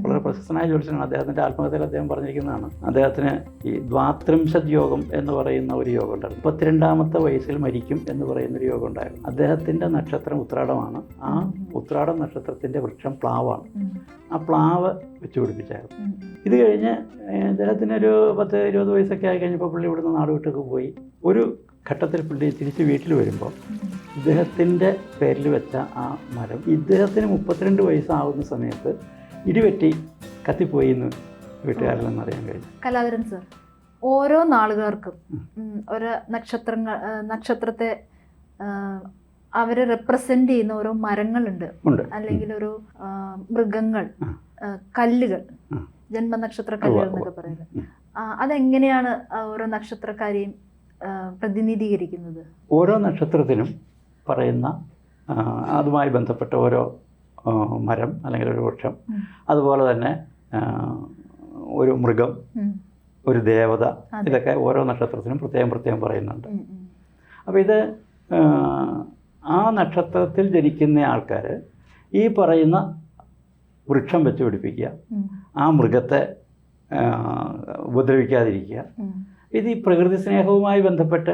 വളരെ പ്രശസ്തനായ ജ്യോത്സ്യനാണ്. അദ്ദേഹത്തിൻ്റെ ആത്മകഥയിൽ അദ്ദേഹം പറഞ്ഞിരിക്കുന്നതാണ്, അദ്ദേഹത്തിന് ഈ ദ്വാത്രിംശത് യോഗം എന്ന് പറയുന്ന ഒരു യോഗം ഉണ്ടായിരുന്നു. 32ാമത്തെ വയസ്സിൽ മരിക്കും എന്ന് പറയുന്നൊരു യോഗം ഉണ്ടായിരുന്നു. അദ്ദേഹത്തിൻ്റെ നക്ഷത്രം ഉത്രാടമാണ്. ആ ഉത്രാടം നക്ഷത്രത്തിൻ്റെ വൃക്ഷം പ്ലാവാണ്. ആ പ്ലാവ് വെച്ച് പിടിപ്പിച്ചായിരുന്നു. ഇത് കഴിഞ്ഞ് അദ്ദേഹത്തിനൊരു 10-20 വയസ്സൊക്കെ ആയി കഴിഞ്ഞപ്പോൾ പുള്ളി ഇവിടുന്ന് നാട് വിട്ടൊക്കെ പോയി. ഒരു ഘട്ടത്തിൽ പുള്ളി തിരിച്ച് വീട്ടിൽ വരുമ്പോൾ ഇദ്ദേഹത്തിൻ്റെ പേരിൽ വെച്ച ആ മരം ഇദ്ദേഹത്തിന് 32 വയസ്സാവുന്ന സമയത്ത് ഇടിവെട്ടി കത്തിപ്പോയി എന്ന് വീട്ടുകാരിൽ നിന്നറിയാൻ കഴിഞ്ഞു. കലാധരൻ സർ, ഓരോ നാളുകാർക്കും ഒരു നക്ഷത്രത്തെ അവരെ റെപ്രസെന്റ് ചെയ്യുന്ന ഓരോ മരങ്ങളുണ്ട്, അല്ലെങ്കിൽ ഒരു മൃഗങ്ങൾ, കല്ലുകൾ, ജന്മനക്ഷത്ര കല്ലുകൾ എന്നൊക്കെ പറയുന്നത്. അതെങ്ങനെയാണ് ഓരോ നക്ഷത്രക്കാരെയും പ്രതിനിധീകരിക്കുന്നത്? ഓരോ നക്ഷത്രത്തിനും പറയുന്ന അതുമായി ബന്ധപ്പെട്ട ഓരോ മരം അല്ലെങ്കിൽ ഒരു വൃക്ഷം, അതുപോലെ തന്നെ ഒരു മൃഗം, ഒരു ദേവത, ഇതൊക്കെ ഓരോ നക്ഷത്രത്തിനും പ്രത്യേകം പറയുന്നുണ്ട്. അപ്പോൾ ഇത് ആ നക്ഷത്രത്തിൽ ജനിക്കുന്ന ആൾക്കാർ ഈ പറയുന്ന വൃക്ഷം വെച്ച് പിടിപ്പിക്കുക, ആ മൃഗത്തെ ഉപദ്രവിക്കാതിരിക്കുക. ഇത് ഈ പ്രകൃതി സ്നേഹവുമായി ബന്ധപ്പെട്ട്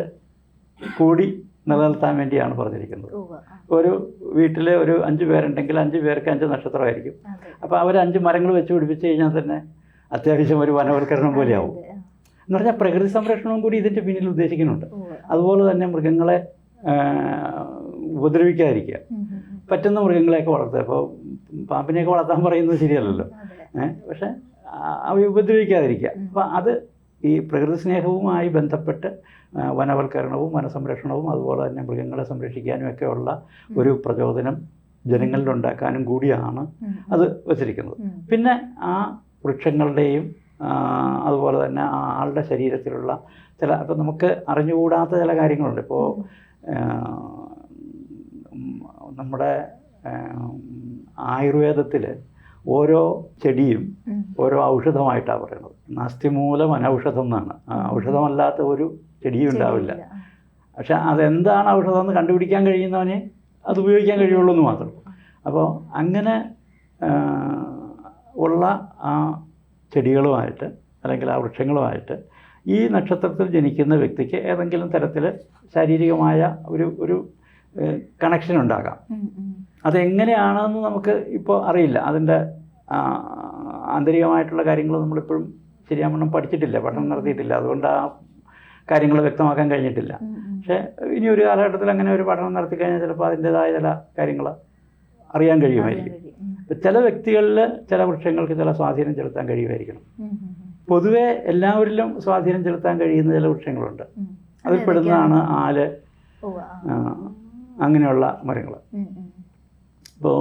കൂടി നിലനിർത്താൻ വേണ്ടിയാണ് പറഞ്ഞിരിക്കുന്നത്. ഒരു വീട്ടിൽ ഒരു 5 പേരുണ്ടെങ്കിൽ 5 പേർക്ക് 5 നക്ഷത്രമായിരിക്കും. അപ്പോൾ അവർ 5 മരങ്ങൾ വെച്ച് പിടിപ്പിച്ച് കഴിഞ്ഞാൽ തന്നെ അത്യാവശ്യം ഒരു വനവൽക്കരണം പോലെയാവും. എന്ന് പറഞ്ഞാൽ പ്രകൃതി സംരക്ഷണവും കൂടി ഇതിൻ്റെ പിന്നിൽ ഉദ്ദേശിക്കുന്നുണ്ട്. അതുപോലെ തന്നെ മൃഗങ്ങളെ ഉപദ്രവിക്കാതിരിക്കുക, പറ്റുന്ന മൃഗങ്ങളെയൊക്കെ വളർത്തുക. ഇപ്പോൾ പാമ്പിനെയൊക്കെ വളർത്താൻ പറയുന്നത് ശരിയല്ലല്ലോ, പക്ഷേ അവയെ ഉപദ്രവിക്കാതിരിക്കുക. അപ്പോൾ അത് ഈ പ്രകൃതി സ്നേഹവുമായി ബന്ധപ്പെട്ട് വനവൽക്കരണവും വനസംരക്ഷണവും അതുപോലെ തന്നെ മൃഗങ്ങളെ സംരക്ഷിക്കാനും ഒക്കെയുള്ള ഒരു പ്രചോദനം ജനങ്ങളിലുണ്ടാക്കാനും കൂടിയാണ് അത് വച്ചിരിക്കുന്നത്. പിന്നെ ആ വൃക്ഷങ്ങളുടെയും അതുപോലെ തന്നെ ആ ആളുടെ ശരീരത്തിലുള്ള ചില, ഇപ്പോൾ നമുക്ക് അറിഞ്ഞുകൂടാത്ത ചില കാര്യങ്ങളുണ്ട്. ഇപ്പോൾ നമ്മുടെ ആയുർവേദത്തിൽ ഓരോ ചെടിയും ഓരോ ഔഷധമായിട്ടാണ് പറയുന്നത്. നാസ്തിമൂലം അനൗഷധം എന്നാണ്. ഔഷധമല്ലാത്ത ഒരു ചെടിയും ഉണ്ടാവില്ല. പക്ഷെ അതെന്താണ് ഔഷധം എന്ന് കണ്ടുപിടിക്കാൻ കഴിയുന്നവനെ അത് ഉപയോഗിക്കാൻ കഴിയുള്ളൂ എന്ന് മാത്രം. അപ്പോൾ അങ്ങനെ ഉള്ള ആ ചെടികളുമായിട്ട് അല്ലെങ്കിൽ ആ വൃക്ഷങ്ങളുമായിട്ട് ഈ നക്ഷത്രത്തിൽ ജനിക്കുന്ന വ്യക്തിക്ക് ഏതെങ്കിലും തരത്തിൽ ശാരീരികമായ ഒരു കണക്ഷൻ ഉണ്ടാകാം. അതെങ്ങനെയാണെന്ന് നമുക്ക് ഇപ്പോൾ അറിയില്ല. അതിൻ്റെ ആന്തരികമായിട്ടുള്ള കാര്യങ്ങൾ നമ്മളിപ്പോഴും ശരിയാവണ്ണം പഠിച്ചിട്ടില്ല, പഠനം നടത്തിയിട്ടില്ല. അതുകൊണ്ട് ആ കാര്യങ്ങൾ വ്യക്തമാക്കാൻ കഴിഞ്ഞിട്ടില്ല. പക്ഷേ ഇനി ഒരു കാലഘട്ടത്തിൽ അങ്ങനെ ഒരു പഠനം നടത്തി കഴിഞ്ഞാൽ ചിലപ്പോൾ അതിൻ്റേതായ ചില കാര്യങ്ങൾ അറിയാൻ കഴിയുമായിരിക്കും. ചില വ്യക്തികളിൽ ചില വൃക്ഷങ്ങൾക്ക് ചില സ്വാധീനം ചെലുത്താൻ കഴിയുമായിരിക്കണം. പൊതുവെ എല്ലാവരിലും സ്വാധീനം ചെലുത്താൻ കഴിയുന്ന ചില വൃക്ഷങ്ങളുണ്ട്. അതിൽ പെടുന്നതാണ് ആല്, അങ്ങനെയുള്ള മരങ്ങൾ. ഇപ്പോൾ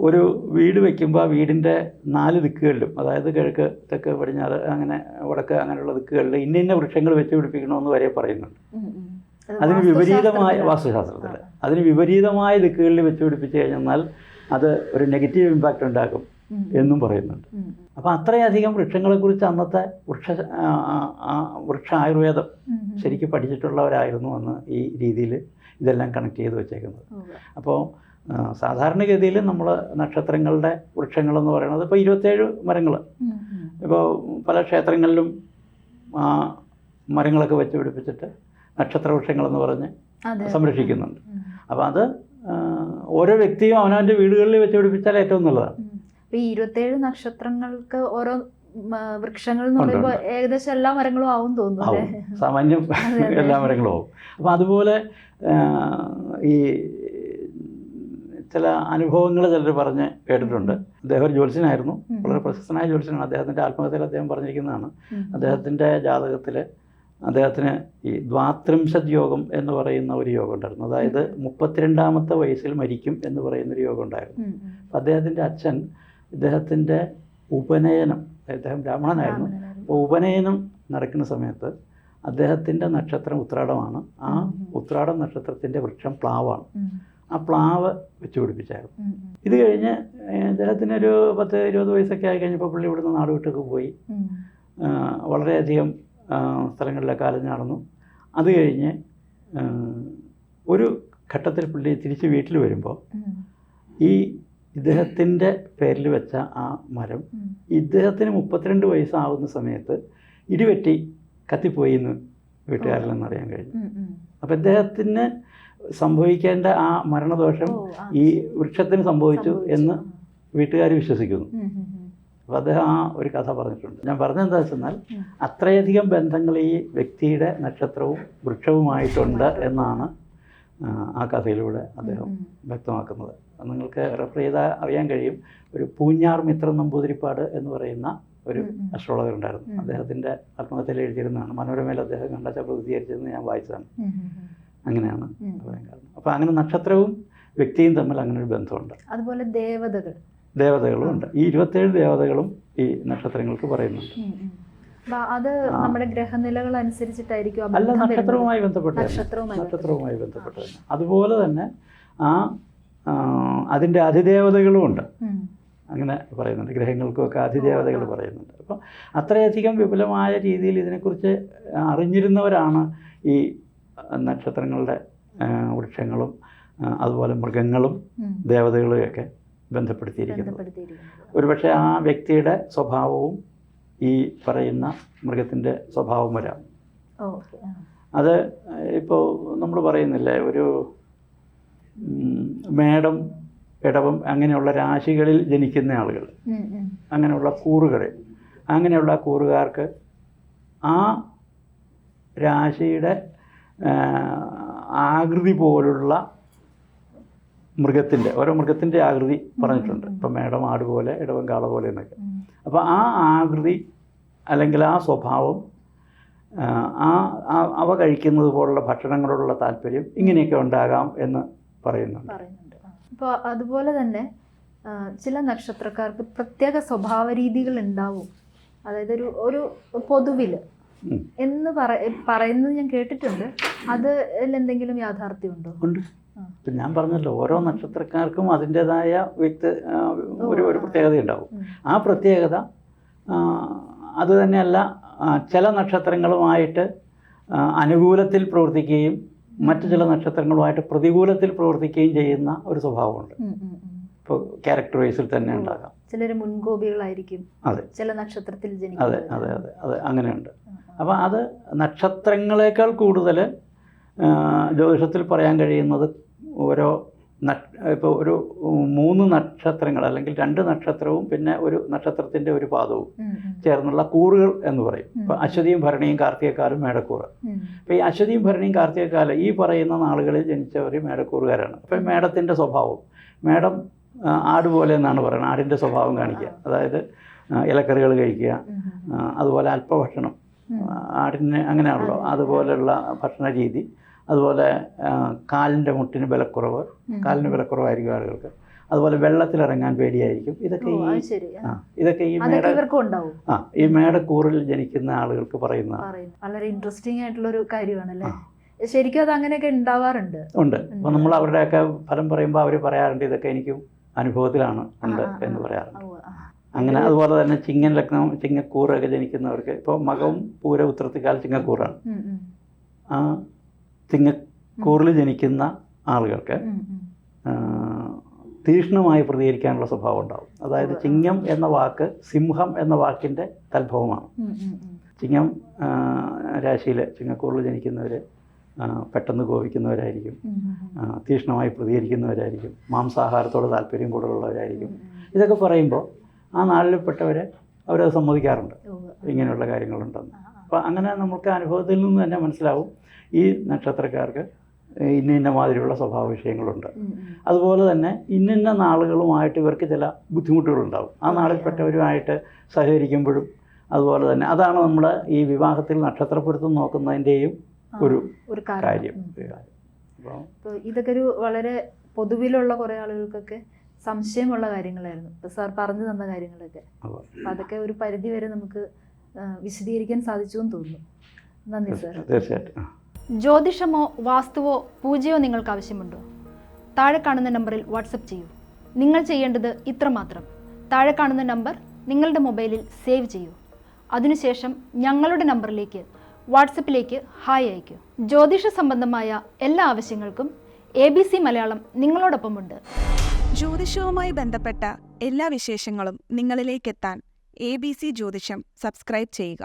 ഒരു വീട് വയ്ക്കുമ്പോൾ ആ വീടിൻ്റെ 4 ദിക്കുകളിലും, അതായത് കിഴക്ക്, തെക്ക്, പടിഞ്ഞാറ്, അങ്ങനെ വടക്ക്, അങ്ങനെയുള്ള ദിക്കുകളിൽ ഇന്ന വൃക്ഷങ്ങൾ വെച്ച് പിടിപ്പിക്കണമെന്ന് വരെ പറയുന്നുണ്ട്. അതിന് വിപരീതമായ വാസ്തുശാസ്ത്രത്തിൽ അതിന് വിപരീതമായ ദിക്കുകളിൽ വെച്ച് പിടിപ്പിച്ച് കഴിഞ്ഞാൽ അത് ഒരു നെഗറ്റീവ് ഇമ്പാക്റ്റ് ഉണ്ടാക്കും എന്നും പറയുന്നുണ്ട്. അപ്പോൾ അത്രയധികം വൃക്ഷങ്ങളെക്കുറിച്ച് അന്നത്തെ വൃക്ഷ ആയുർവേദം ശരിക്കും പഠിച്ചിട്ടുള്ളവരായിരുന്നു അന്ന് ഈ രീതിയിൽ ഇതെല്ലാം കണക്ട് ചെയ്ത് വെച്ചേക്കുന്നത്. അപ്പോൾ സാധാരണഗതിയിൽ നമ്മൾ നക്ഷത്രങ്ങളുടെ വൃക്ഷങ്ങളെന്ന് പറയുന്നത് ഇപ്പോൾ 27 മരങ്ങൾ ഇപ്പോൾ പല ക്ഷേത്രങ്ങളിലും മരങ്ങളൊക്കെ വെച്ച് പിടിപ്പിച്ചിട്ട് നക്ഷത്ര വൃക്ഷങ്ങളെന്ന് പറഞ്ഞ് സംരക്ഷിക്കുന്നുണ്ട്. അപ്പോൾ അത് ഓരോ വ്യക്തിയും അവനവൻ്റെ വീടുകളിൽ വെച്ച് പിടിപ്പിച്ചാൽ ഏറ്റവും നല്ലതാണ്. ഈ 27 നക്ഷത്രങ്ങൾക്ക് ഓരോ വൃക്ഷങ്ങൾ എന്ന് പറയുമ്പോൾ ഏകദേശം എല്ലാ മരങ്ങളും ആവും തോന്നുന്നു. സാമാന്യം എല്ലാ മരങ്ങളും ആവും. അപ്പോൾ അതുപോലെ ഈ ചില അനുഭവങ്ങൾ ചിലർ പറഞ്ഞ് കേട്ടിട്ടുണ്ട്. അദ്ദേഹം ഒരു ജ്യോത്സ്യനായിരുന്നു, വളരെ പ്രശസ്തനായ ജ്യോത്സ്യനാണ്. അദ്ദേഹത്തിൻ്റെ ആത്മകഥയിൽ അദ്ദേഹം പറഞ്ഞിരിക്കുന്നതാണ്, അദ്ദേഹത്തിൻ്റെ ജാതകത്തിൽ അദ്ദേഹത്തിന് ഈ ദ്വാത്രിംശത് യോഗം എന്ന് പറയുന്ന ഒരു യോഗം ഉണ്ടായിരുന്നു. അതായത് 32ാമത്തെ വയസ്സിൽ മരിക്കും എന്ന് പറയുന്നൊരു യോഗം ഉണ്ടായിരുന്നു. അപ്പം അദ്ദേഹത്തിൻ്റെ അച്ഛൻ ഇദ്ദേഹത്തിൻ്റെ ഉപനയനം, അദ്ദേഹം ബ്രാഹ്മണനായിരുന്നു, അപ്പോൾ ഉപനയനം നടക്കുന്ന സമയത്ത് അദ്ദേഹത്തിൻ്റെ നക്ഷത്രം ഉത്രാടമാണ്. ആ ഉത്രാടം നക്ഷത്രത്തിൻ്റെ വൃക്ഷം പ്ലാവാണ്. ആ പ്ലാവ് വെച്ച് പിടിപ്പിച്ചായിരുന്നു. ഇത് കഴിഞ്ഞ് അദ്ദേഹത്തിനൊരു 10-20 വയസ്സൊക്കെ ആയി കഴിഞ്ഞപ്പോൾ പുള്ളി ഇവിടുന്ന് നാട് വിട്ടൊക്കെ പോയി വളരെയധികം സ്ഥലങ്ങളിലൊക്കെ അലഞ്ഞു നടന്നു. അത് കഴിഞ്ഞ് ഒരു ഘട്ടത്തിൽ പുള്ളി തിരിച്ച് വീട്ടിൽ വരുമ്പോൾ ഈ ഇദ്ദേഹത്തിൻ്റെ പേരിൽ വെച്ച ആ മരം ഇദ്ദേഹത്തിന് 32 വയസ്സാവുന്ന സമയത്ത് ഇടിവെട്ടി കത്തിപ്പോയി എന്ന് വീട്ടുകാരിൽ നിന്നറിയാൻ കഴിഞ്ഞു. അപ്പം ഇദ്ദേഹത്തിന് സംഭവിക്കേണ്ട ആ മരണദോഷം ഈ വൃക്ഷത്തിന് സംഭവിച്ചു എന്ന് വീട്ടുകാർ വിശ്വസിക്കുന്നു. അപ്പോൾ അദ്ദേഹം ആ ഒരു കഥ പറഞ്ഞിട്ടുണ്ട്. ഞാൻ പറഞ്ഞെന്താ വെച്ചെന്നാൽ അത്രയധികം ബന്ധങ്ങൾ ഈ വ്യക്തിയുടെ നക്ഷത്രവും വൃക്ഷവുമായിട്ടുണ്ട് എന്നാണ് ആ കഥയിലൂടെ അദ്ദേഹം വ്യക്തമാക്കുന്നത്. നിങ്ങൾക്ക് റെഫർ ചെയ്താൽ അറിയാൻ കഴിയും. ഒരു പൂഞ്ഞാർ മിത്രൻ നമ്പൂതിരിപ്പാട് എന്ന് പറയുന്ന ഒരു അസ്ട്രോളജർ ഉണ്ടായിരുന്നു. അദ്ദേഹത്തിൻ്റെ ആത്മകഥയിൽ എഴുതിയിരുന്നതാണ്. മനോരമയിൽ അദ്ദേഹം കണ്ടാച്ച പ്രസിദ്ധീകരിച്ചതെന്ന് ഞാൻ വായിച്ചതാണ്. അങ്ങനെയാണ് പറയാൻ കാരണം. അപ്പോൾ അങ്ങനെ നക്ഷത്രവും വ്യക്തിയും തമ്മിൽ അങ്ങനെ ഒരു ബന്ധമുണ്ട്. അതുപോലെ ദേവതകളും ഉണ്ട്. ഈ 27 ദേവതകളും ഈ നക്ഷത്രങ്ങൾക്ക് പറയുന്നുണ്ട്. അത് നമ്മുടെ ഗ്രഹനിലകൾ അനുസരിച്ചിട്ടായിരിക്കും. അല്ല, നക്ഷത്രവുമായി ബന്ധപ്പെട്ട് തന്നെ. അതുപോലെ തന്നെ അതിൻ്റെ അതിദേവതകളും ഉണ്ട്. അങ്ങനെ പറയുന്നുണ്ട്. ഗ്രഹങ്ങൾക്കുമൊക്കെ അതിദേവതകൾ പറയുന്നുണ്ട്. അപ്പോൾ അത്രയധികം വിപുലമായ രീതിയിൽ ഇതിനെക്കുറിച്ച് അറിഞ്ഞിരുന്നവരാണ് ഈ നക്ഷത്രങ്ങളുടെ വൃക്ഷങ്ങളും അതുപോലെ മൃഗങ്ങളും ദേവതകളുമൊക്കെ ബന്ധപ്പെടുത്തിയിരിക്കുന്നത്. ഒരുപക്ഷെ ആ വ്യക്തിയുടെ സ്വഭാവവും ഈ പറയുന്ന മൃഗത്തിൻ്റെ സ്വഭാവം വരാം. അത് ഇപ്പോൾ നമ്മൾ പറയുന്നില്ലേ, ഒരു മേടം, ഇടവം അങ്ങനെയുള്ള രാശികളിൽ ജനിക്കുന്ന ആളുകൾ, അങ്ങനെയുള്ള അങ്ങനെയുള്ള കൂറുകാർക്ക് ആ രാശിയുടെ ആകൃതി പോലുള്ള ഓരോ മൃഗത്തിൻ്റെ ആകൃതി പറഞ്ഞിട്ടുണ്ട്. ഇപ്പം മേടം ആട് പോലെ, ഇടവം കാള പോലെ എന്നൊക്കെ. അപ്പോൾ ആ ആകൃതി അല്ലെങ്കിൽ ആ സ്വഭാവം, അവ കഴിക്കുന്നത് പോലുള്ള ഭക്ഷണങ്ങളോടുള്ള താല്പര്യം ഇങ്ങനെയൊക്കെ ഉണ്ടാകാം എന്ന് പറയുന്നുണ്ട്. അപ്പോൾ അതുപോലെ തന്നെ ചില നക്ഷത്രക്കാർക്ക് പ്രത്യേക സ്വഭാവ രീതികൾ ഉണ്ടാവും. അതായത് ഒരു പൊതുവിൽ എന്ന് പറയുന്നത് ഞാൻ കേട്ടിട്ടുണ്ട്. അത് എന്തെങ്കിലും യാഥാർത്ഥ്യമുണ്ടോ? ഉണ്ട്. ഇപ്പം ഞാൻ പറഞ്ഞല്ലോ, ഓരോ നക്ഷത്രക്കാർക്കും അതിൻ്റെതായ ഒരു പ്രത്യേകത ഉണ്ടാവും. ആ പ്രത്യേകത അത് തന്നെയല്ല, ചില നക്ഷത്രങ്ങളുമായിട്ട് അനുകൂലത്തിൽ പ്രവർത്തിക്കുകയും മറ്റു ചില നക്ഷത്രങ്ങളുമായിട്ട് പ്രതികൂലത്തിൽ പ്രവർത്തിക്കുകയും ചെയ്യുന്ന ഒരു സ്വഭാവമുണ്ട്. ഇപ്പോൾ ക്യാരക്ടർ വൈസിൽ തന്നെ ഉണ്ടാകാം. ചിലർ മുൻകോപികളായിരിക്കും. അതെ, ചില നക്ഷത്രത്തിൽ അതെ അതെ അതെ അതെ അങ്ങനെയുണ്ട്. അപ്പോൾ അത് നക്ഷത്രങ്ങളെക്കാൾ കൂടുതൽ ജ്യോതിഷത്തിൽ പറയാൻ കഴിയുന്നത് ഇപ്പോൾ ഒരു 3 നക്ഷത്രങ്ങൾ അല്ലെങ്കിൽ 2 നക്ഷത്രവും പിന്നെ ഒരു നക്ഷത്രത്തിൻ്റെ ഒരു പാദവും ചേർന്നുള്ള കൂറുകൾ എന്ന് പറയും. ഇപ്പോൾ അശ്വതിയും ഭരണിയും കാർത്തികക്കാലും മേടക്കൂറ്. അപ്പോൾ ഈ അശ്വതിയും ഭരണിയും കാർത്തികക്കാലം ഈ പറയുന്ന നാളുകളിൽ ജനിച്ചവർ മേടക്കൂറുകാരാണ്. അപ്പോൾ മേടത്തിൻ്റെ സ്വഭാവം, മേടം ആട് പോലെ എന്നാണ് പറയുന്നത്. ആടിൻ്റെ സ്വഭാവം കാണിക്കുക, അതായത് ഇലക്കറികൾ കഴിക്കുക, അതുപോലെ അല്പഭക്ഷണം, ആടിന് അങ്ങനെയാണല്ലോ, അതുപോലെയുള്ള ഭക്ഷണ രീതി. അതുപോലെ കാലിൻ്റെ മുട്ടിന് ബലക്കുറവായിരിക്കും ആളുകൾക്ക്. അതുപോലെ വെള്ളത്തിലിറങ്ങാൻ പേടിയായിരിക്കും. ഇതൊക്കെ ഈ മേടക്കൂറിൽ ജനിക്കുന്ന ആളുകൾക്ക് പറയുന്നതാണ്. വളരെ ഇൻട്രസ്റ്റിംഗ് ആയിട്ടുള്ളൊരു കാര്യമാണല്ലേ. ശരിക്കും അത് അങ്ങനെയൊക്കെ ഉണ്ടാവാറുണ്ട്. ഉണ്ട്. അപ്പോൾ നമ്മൾ അവരുടെയൊക്കെ ഫലം പറയുമ്പോൾ അവർ പറയാറുണ്ട്, ഇതൊക്കെ എനിക്കും അനുഭവത്തിലാണ് ഉണ്ട് എന്ന് പറയാറുണ്ട്. അങ്ങനെ അതുപോലെ തന്നെ ചിങ്ങൻ ലഗ്നം, ചിങ്ങക്കൂറൊക്കെ ജനിക്കുന്നവർക്ക്, ഇപ്പോൾ മകവും പൂര ഉത്രത്തിക്കാൽ ചിങ്ങക്കൂറാണ്. ആ ചിങ്ങക്കൂറിൽ ജനിക്കുന്ന ആളുകൾക്ക് തീക്ഷ്ണമായി പ്രതികരിക്കാനുള്ള സ്വഭാവം ഉണ്ടാവും. അതായത് ചിങ്ങം എന്ന വാക്ക് സിംഹം എന്ന വാക്കിൻ്റെ തദ്ഭവമാണ്. ചിങ്ങം രാശിയിൽ ചിങ്ങക്കൂറിൽ ജനിക്കുന്നവർ പെട്ടെന്ന് കോപിക്കുന്നവരായിരിക്കും, തീക്ഷ്ണമായി പ്രതികരിക്കുന്നവരായിരിക്കും, മാംസാഹാരത്തോട് താല്പര്യം കൂടുതലുള്ളവരായിരിക്കും. ഇതൊക്കെ പറയുമ്പോൾ ആ നാളിൽപ്പെട്ടവരെ അവരത് സമ്മതിക്കാറുണ്ട്, ഇങ്ങനെയുള്ള കാര്യങ്ങളുണ്ടെന്ന്. അപ്പോൾ അങ്ങനെ നമുക്ക് അനുഭവത്തിൽ നിന്ന് തന്നെ മനസ്സിലാവും ഈ നക്ഷത്രക്കാർക്ക് ഇന്ന മാതിരിയുള്ള സ്വഭാവ വിഷയങ്ങളുണ്ട്. അതുപോലെ തന്നെ ഇന്ന നാളുകളുമായിട്ട് ഇവർക്ക് ചില ബുദ്ധിമുട്ടുകളുണ്ടാവും. ആ നാളിൽപ്പെട്ടവരുമായിട്ട് സഹകരിക്കുമ്പോഴും അതുപോലെ തന്നെ അതാണ് നമ്മൾ ഈ വിവാഹത്തിൽ നക്ഷത്രപ്പൊരുത്തം നോക്കുന്നതിൻ്റെയും ഒരു കാര്യം. അപ്പോൾ ഇതൊക്കെ ഒരു വളരെ പൊതുവിലുള്ള കുറേ ആളുകൾക്കൊക്കെ സംശയമുള്ള കാര്യങ്ങളായിരുന്നു. ഇപ്പോൾ സാർ പറഞ്ഞു തന്ന കാര്യങ്ങളൊക്കെ. അപ്പോൾ അതൊക്കെ ഒരു പരിധി വരെ നമുക്ക് വിശദീകരിക്കാൻ സാധിച്ചു എന്ന് തോന്നുന്നു. നന്ദി സാർ. തീർച്ചയായിട്ടും. ജ്യോതിഷമോ വാസ്തുവോ പൂജയോ നിങ്ങൾക്ക് ആവശ്യമുണ്ടോ? താഴെ കാണുന്ന നമ്പറിൽ വാട്സപ്പ് ചെയ്യൂ. നിങ്ങൾ ചെയ്യേണ്ടത് ഇത്രമാത്രം: താഴെ കാണുന്ന നമ്പർ നിങ്ങളുടെ മൊബൈലിൽ സേവ് ചെയ്യൂ. അതിനുശേഷം ഞങ്ങളുടെ നമ്പറിലേക്ക് വാട്സപ്പിലേക്ക് ഹായ് അയയ്ക്കൂ. ജ്യോതിഷ സംബന്ധമായ എല്ലാ ആവശ്യങ്ങൾക്കും ABC മലയാളം നിങ്ങളോടൊപ്പമുണ്ട്. ജ്യോതിഷവുമായി ബന്ധപ്പെട്ട എല്ലാ വിശേഷങ്ങളും നിങ്ങളിലേക്കെത്താൻ ABC ജ്യോതിഷം സബ്സ്ക്രൈബ് ചെയ്യുക.